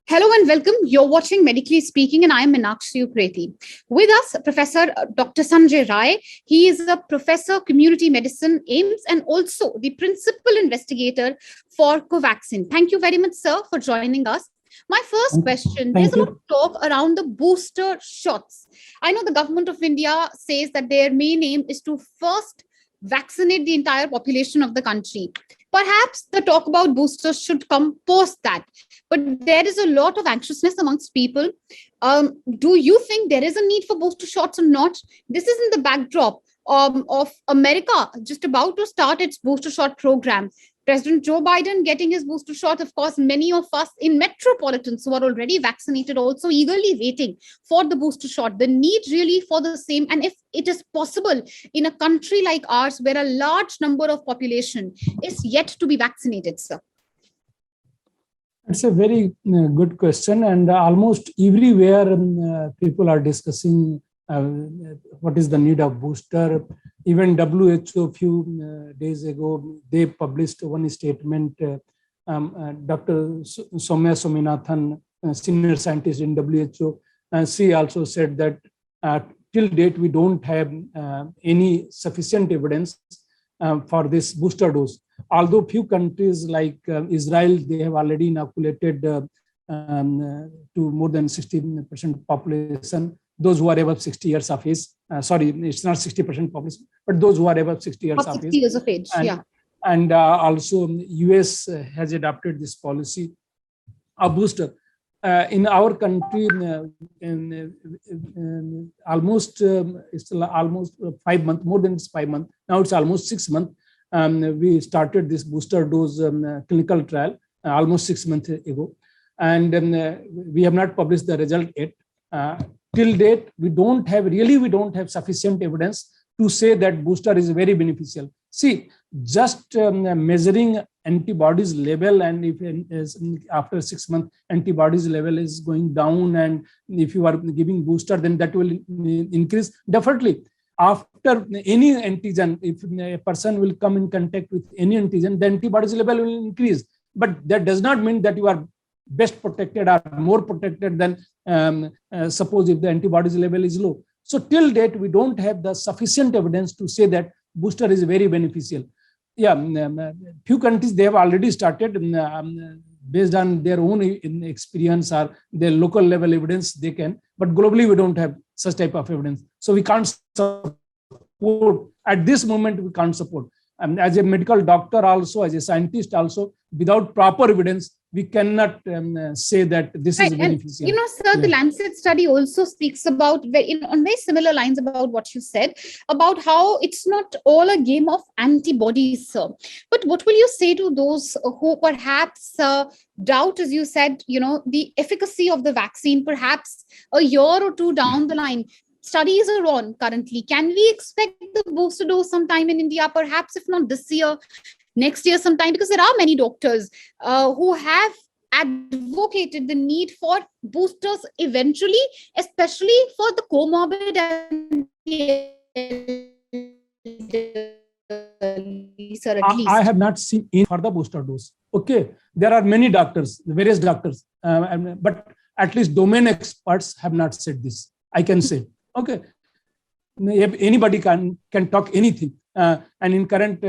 Hello and welcome. You're watching Medically Speaking, and I am Meenakshi Upreti. With us, Professor Dr. Sanjay Rai. He is a professor, community medicine, AIMS, and also the principal investigator for Covaxin. Thank you very much, sir, for joining us. My first question, there's a lot of talk around the booster shots. I know the government of India says that their main aim is to first vaccinate the entire population of the country. Perhaps the talk about boosters should come post that. But there is a lot of anxiousness amongst people. Do you think there is a need for booster shots or not? This is in the backdrop of America just about to start its booster shot program. President Joe Biden getting his booster shot. Of course, many of us in metropolitans who are already vaccinated also eagerly waiting for the booster shot. The need really for the same. And if it is possible in a country like ours where a large number of population is yet to be vaccinated, sir. It's a very good question, and almost everywhere people are discussing what is the need of booster. Even WHO a few days ago, they published one statement. Dr. Soumya Swaminathan, senior scientist in WHO, she also said that till date we don't have any sufficient evidence for this booster dose. Although few countries like Israel, they have already inoculated to more than 60% population, those who are above 60 years of age. Sorry, it's not 60% population, but those who are above 60 years of age. 60 years of age, yeah. And also US has adopted this policy of booster. In our country, almost it's almost 5 months, more than 5 months. Now it's almost 6 months. We started this booster dose clinical trial almost 6 months ago, and we have not published the result yet. Till date, we don't have sufficient evidence to say that booster is very beneficial. See, just measuring antibodies level, and if after 6 months antibodies level is going down, and if you are giving booster, then that will increase definitely. After any antigen, if a person will come in contact with any antigen, the antibodies level will increase. But that does not mean that you are best protected or more protected than suppose if the antibodies level is low. So till date, we don't have the sufficient evidence to say that booster is very beneficial. Yeah, few countries, they have already started based on their own experience or their local level evidence they can, but globally we don't have such type of evidence. So we can't support, at this moment we can't support. As a medical doctor also, as a scientist also, without proper evidence, we cannot say that this is beneficial. And, sir, the Lancet study also speaks about, on very similar lines about what you said, about how it's not all a game of antibodies, sir. But what will you say to those who perhaps doubt, as you said, the efficacy of the vaccine, perhaps a year or two down the line? Studies are on currently. Can we expect the booster dose sometime in India, perhaps if not this year, next year sometime? Because there are many doctors who have advocated the need for boosters eventually, especially for the comorbid and sir, at least. I have not seen any for the booster dose. Okay, there are many doctors, various doctors, but at least domain experts have not said this. I can say. Okay, anybody can talk anything, and in current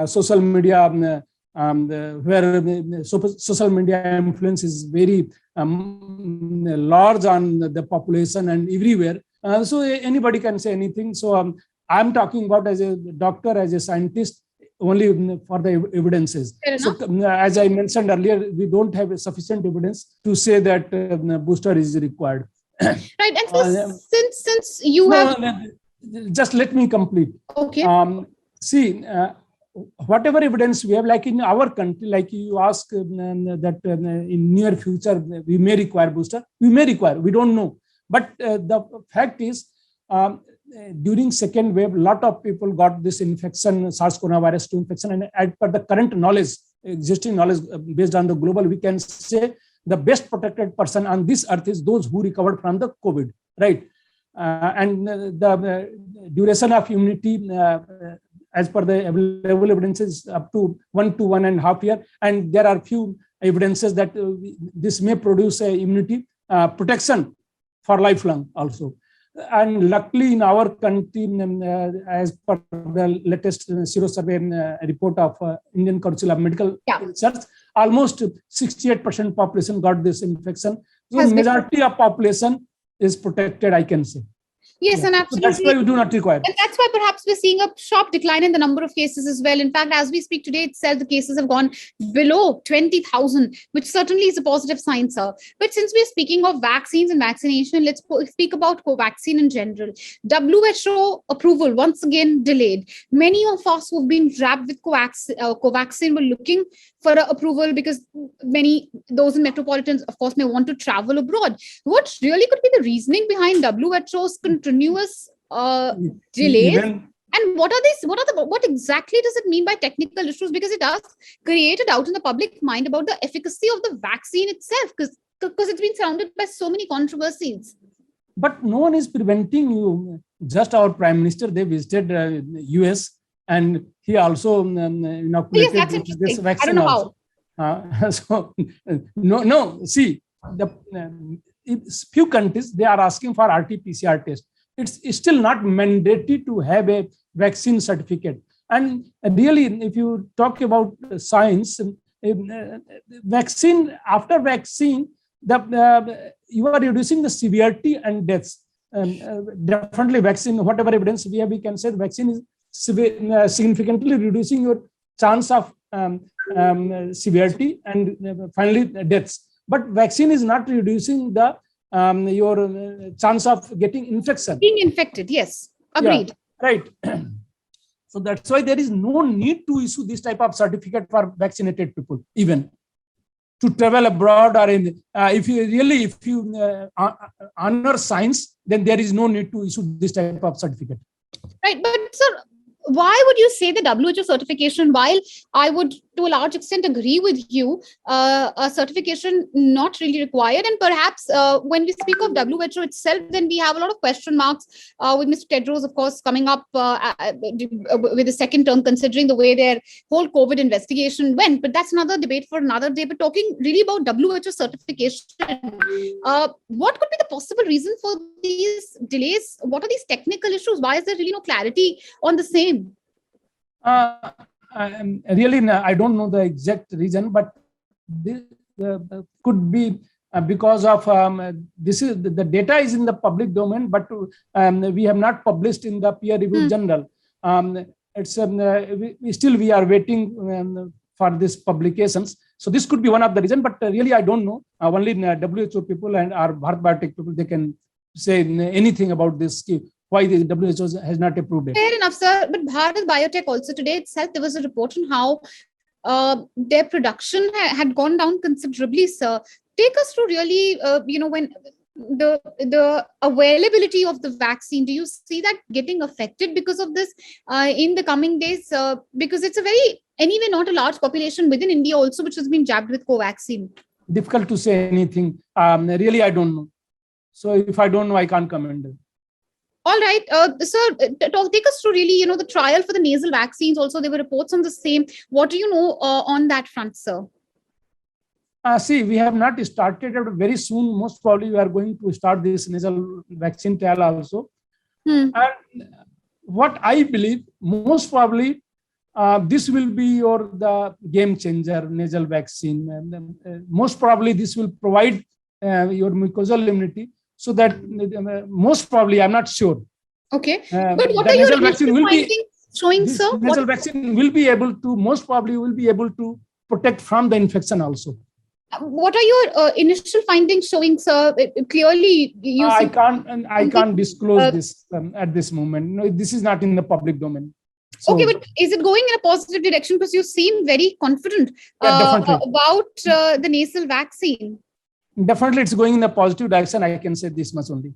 social media, where social media influence is very large on the population and everywhere, so anybody can say anything. So I'm talking about as a doctor, as a scientist, only for the evidences. So as I mentioned earlier, we don't have sufficient evidence to say that booster is required. Right, and so since you have just let me complete. Okay. See, whatever evidence we have, like in our country, like you ask that in near future we may require booster. We may require. We don't know. But the fact is, during second wave, a lot of people got this infection, SARS coronavirus 2 infection, and as per the current knowledge, existing knowledge based on the global, we can say the best protected person on this earth is those who recovered from the COVID, right? And the duration of immunity, as per the available evidence, is up to 1 to 1.5 years. And there are few evidences that this may produce a immunity protection for lifelong also. And luckily in our country, as per the latest Sero survey report of Indian Council of Medical Research, almost 68% population got this infection. So majority of population is protected, I can say. Yes, and absolutely. So that's why we do not require. And that's why perhaps we're seeing a sharp decline in the number of cases as well. In fact, as we speak today itself, the cases have gone below 20,000, which certainly is a positive sign, sir. But since we're speaking of vaccines and vaccination, let's speak about Covaxin in general. WHO approval once again delayed. Many of us who've been wrapped with Covaxin were looking for approval because those in metropolitans, of course, may want to travel abroad. What really could be the reasoning behind WHO's continuous delays? And what exactly does it mean by technical issues? Because it does create a doubt in the public mind about the efficacy of the vaccine itself, because it's been surrounded by so many controversies. But no one is preventing you. Just our Prime Minister, they visited US, and he also inoculated this vaccine. I don't know how. So no. See, the few countries, they are asking for RT-PCR test. It's still not mandatory to have a vaccine certificate. And really, if you talk about science, vaccine, after vaccine, you are reducing the severity and deaths. Definitely vaccine, whatever evidence we have, we can say the vaccine is significantly reducing your chance of severity and finally deaths. But vaccine is not reducing the your chance of getting infection. Being infected, yes. Agreed. Yeah, right. So that's why there is no need to issue this type of certificate for vaccinated people, even to travel abroad, or if you honor science, then there is no need to issue this type of certificate. Right, but sir, why would you say the WHO certification, while I would to a large extent agree with you, a certification not really required? And perhaps when we speak of WHO itself, then we have a lot of question marks with Mr. Tedros, of course, coming up with the second term, considering the way their whole COVID investigation went. But that's another debate for another day. But talking really about WHO certification, what could be the possible reason for these delays? What are these technical issues? Why is there really no clarity on the same? Really, I don't know the exact reason, but this could be because of this is the data is in the public domain, but we have not published in the peer-reviewed journal. It's we are waiting for these publications. So this could be one of the reasons, but really I don't know. Only WHO people and our Bharat Biotech people, they can say anything about this. Why the WHO has not approved it. Fair enough, sir. But Bharat Biotech also today itself, there was a report on how their production had gone down considerably, sir. Take us through really, when the availability of the vaccine, do you see that getting affected because of this in the coming days? Because it's anyway not a large population within India also, which has been jabbed with Covaxin. Difficult to say anything. Really, I don't know. So if I don't know, I can't comment. All right, sir, take us through really, the trial for the nasal vaccines. Also, there were reports on the same. What do you know on that front, sir? See, we have not started it very soon. Most probably, we are going to start this nasal vaccine trial also. And what I believe, most probably, this will be the game changer, nasal vaccine. And, most probably, this will provide your mucosal immunity. So that most probably, I'm not sure. Okay, but what are your initial findings showing, sir? Nasal vaccine will be able to, most probably will be able to protect from the infection also. What are your initial findings showing, sir? Clearly, I can't disclose this at this moment. No, this is not in the public domain. So, okay, but is it going in a positive direction? Because you seem very confident about the nasal vaccine. Definitely, it's going in a positive direction. I can say this much only.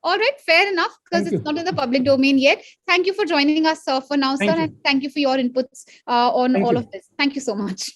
All right, fair enough, because it's not in the public domain yet. Thank you for joining us for now, sir. And thank you for your inputs on all of this. Thank you so much.